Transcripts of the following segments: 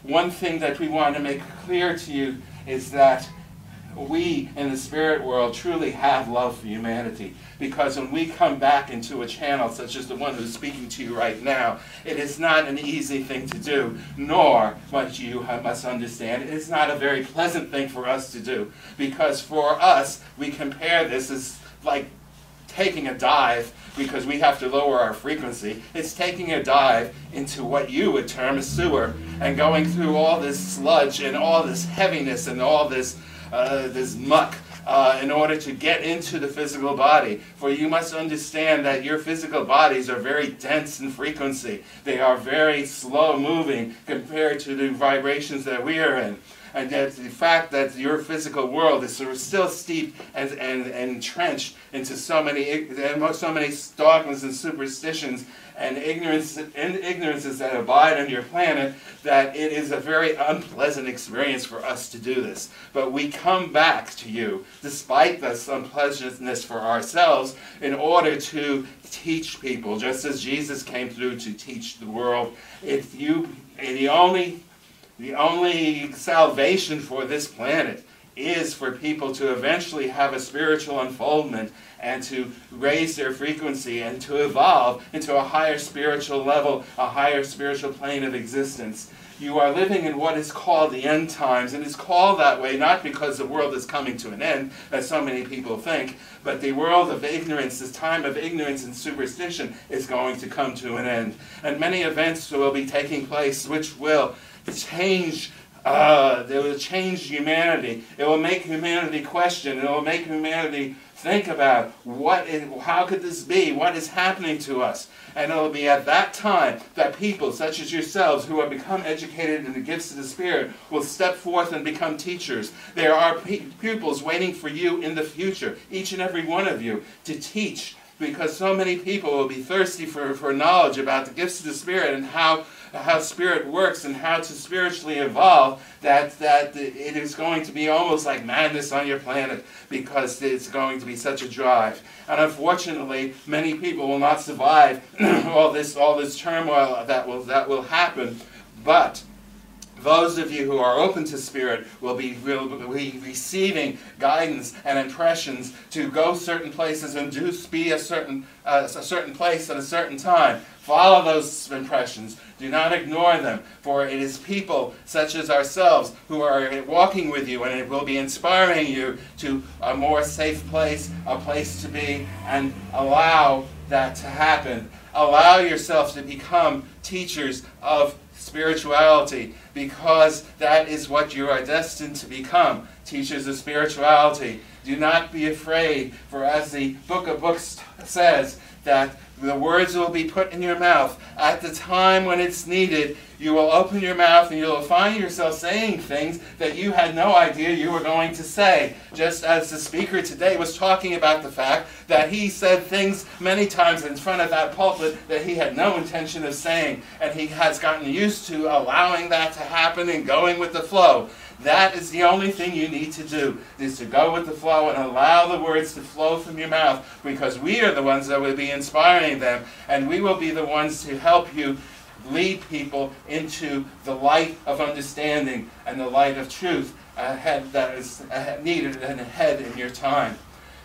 one thing that we want to make clear to you is that we in the spirit world truly have love for humanity, because when we come back into a channel such as the one who's speaking to you right now, it is not an easy thing to do, nor, what you must understand, it is not a very pleasant thing for us to do, because for us, we compare this as like taking a dive, because we have to lower our frequency. It's taking a dive into what you would term a sewer, and going through all this sludge and all this heaviness and all this muck in order to get into the physical body. For you must understand that your physical bodies are very dense in frequency. They are very slow moving compared to the vibrations that we are in. And that the fact that your physical world is sort of still steeped and entrenched into so many dogmas and superstitions and ignorances that abide on your planet, that it is a very unpleasant experience for us to do this. But we come back to you, despite this unpleasantness for ourselves, in order to teach people, just as Jesus came through to teach the world. The only salvation for this planet is for people to eventually have a spiritual unfoldment and to raise their frequency and to evolve into a higher spiritual level, a higher spiritual plane of existence. You are living in what is called the end times, and it's called that way not because the world is coming to an end, as so many people think, but the world of ignorance, this time of ignorance and superstition, is going to come to an end. And many events will be taking place which will change humanity. It will make humanity question. It will make humanity think about how could this be? What is happening to us? And it will be at that time that people such as yourselves who have become educated in the gifts of the Spirit will step forth and become teachers. There are pupils waiting for you in the future, each and every one of you, to teach, because so many people will be thirsty for knowledge about the gifts of the Spirit and how Spirit works and how to spiritually evolve, that it is going to be almost like madness on your planet, because it's going to be such a drive. And unfortunately, many people will not survive all this turmoil that will happen. But those of you who are open to Spirit will be receiving guidance and impressions to go certain places and be a certain place at a certain time. Follow those impressions. Do not ignore them, for it is people such as ourselves who are walking with you, and it will be inspiring you to a more safe place, a place to be, and allow that to happen. Allow yourself to become teachers of spirituality, because that is what you are destined to become, teachers of spirituality. Do not be afraid, for as the Book of Books says, that the words will be put in your mouth. At the time when it's needed, you will open your mouth and you will find yourself saying things that you had no idea you were going to say. Just as the speaker today was talking about the fact that he said things many times in front of that pulpit that he had no intention of saying. And he has gotten used to allowing that to happen and going with the flow. That is the only thing you need to do, is to go with the flow and allow the words to flow from your mouth, because we are the ones that will be inspiring them, and we will be the ones to help you lead people into the light of understanding and the light of truth ahead, that is needed and ahead in your time.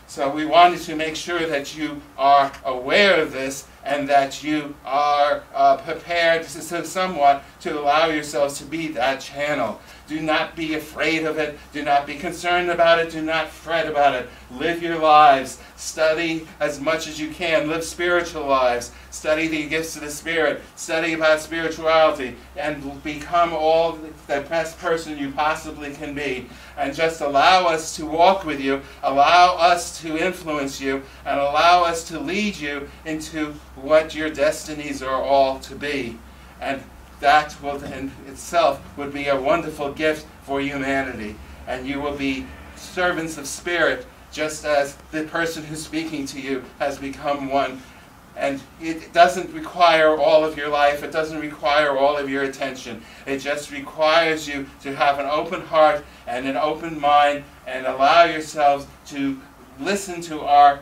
So we wanted to make sure that you are aware of this and that you are prepared somewhat to allow yourselves to be that channel. Do not be afraid of it. Do not be concerned about it. Do not fret about it. Live your lives. Study as much as you can. Live spiritual lives. Study the gifts of the Spirit. Study about spirituality. And become all the best person you possibly can be. And just allow us to walk with you. Allow us to influence you. And allow us to lead you into what your destinies are all to be. And that will in itself would be a wonderful gift for humanity. And you will be servants of Spirit, just as the person who's speaking to you has become one. And it doesn't require all of your life. It doesn't require all of your attention. It just requires you to have an open heart and an open mind, and allow yourselves to listen to our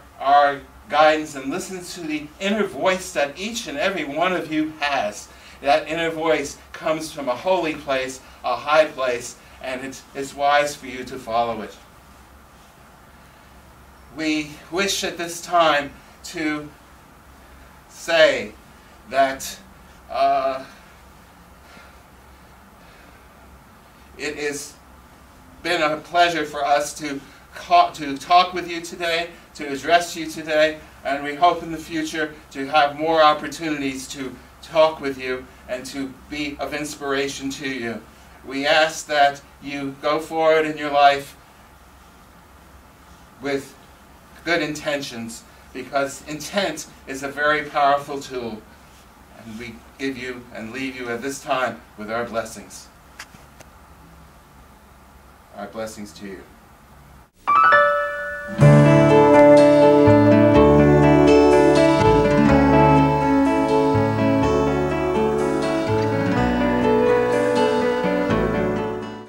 guidance and listen to the inner voice that each and every one of you has. That inner voice comes from a holy place, a high place, and it's wise for you to follow it. We wish at this time to say that it has been a pleasure for us to talk with you today, to address you today, and we hope in the future to have more opportunities to talk with you and to be of inspiration to you. We ask that you go forward in your life with good intentions, because intent is a very powerful tool. And we give you and leave you at this time with our blessings. Our blessings to you.